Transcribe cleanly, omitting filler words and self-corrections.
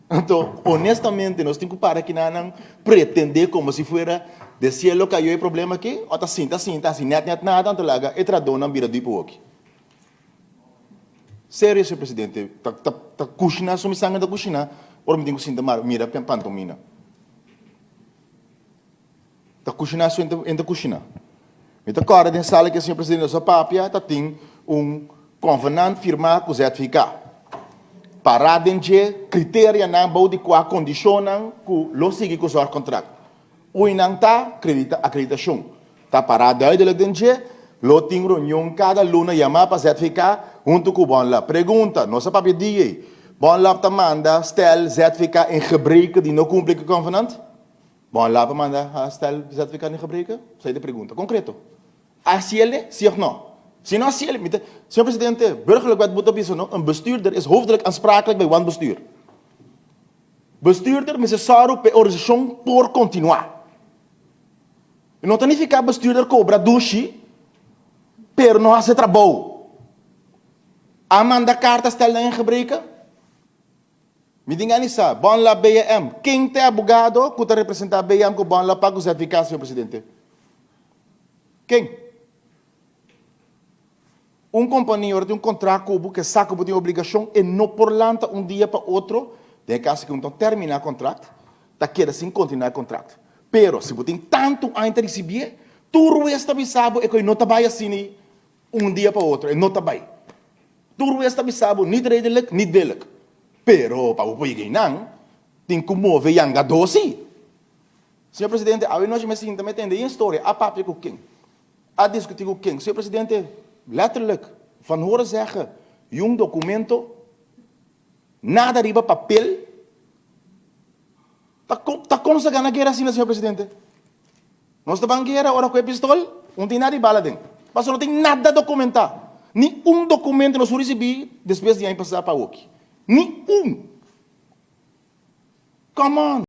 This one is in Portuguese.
Então, honestamente, nós temos que parar aqui não pretender como se fosse de cielo caiu o problema aqui, ou assim, net, nada, então laga, e tradou na mira de aqui. Sério, senhor presidente, tá cuxina, sumi sangue da cuxina, ora me tenho que sinta mira, pantomina. Tá cuxina, só ainda cuxina. Me tá cara de sala que o senhor presidente da sua papia, tá tem convenant firmado com o certificado. Para dentro critério não pode qual condicionam que lo siga com o seu contrato. O não tá acreditação. Tá parado aí dentro lo tem reunião cada luna chamar para certificar junto com o bom lá. Pergunta, nossa papel diga, bom lá tá manda stel certificar em gebreke de não cumprir com o convenant? Bom lá manda stel certificar em gebreke? Sai de pergunta concreto. Assim ele, sim ou não? Se não, senhor presidente, burgerlijk wet moet op is, een bestuurder is hoofdelijk aansprakelijk bij wanbestuur. Bestuurder necessário para a organização por continuar. E não tem que ficar bestuurder cobra dushi, pero não hace trabalho. A manda carta stellen em gebreken. Me diga nisso, bom lá BM. Quem tem advogado que representa BM com bom lá paga o certificado, senhor presidente? Quem? Companhia tem contrato que saca tem obrigação e não por lanta dia para outro, tem caso que então terminar o contrato, tá queda sem continuar o contrato. Pero se você tem tanto a receber, tu está bisabo e que não tá vai assim dia para outro, e não tá vai. Tu está bisabo niet redelijk, niet billig. Pero para o país não, tem que mover yang dosi. Senhor presidente, a nós me sinto me entender em história, a papo com quem? A discutir com quem? Senhor presidente, letterlijk van horen zeggen, documento, nada riba papel. Tá como se gana guerra assim, senhor presidente? Nós estamos em guerra, ora com a pistola, não tem nada de bala dentro. Mas não tem nada documentado. Nenhum documento nós recebemos depois de passar para o aqui. Nenhum. Come on.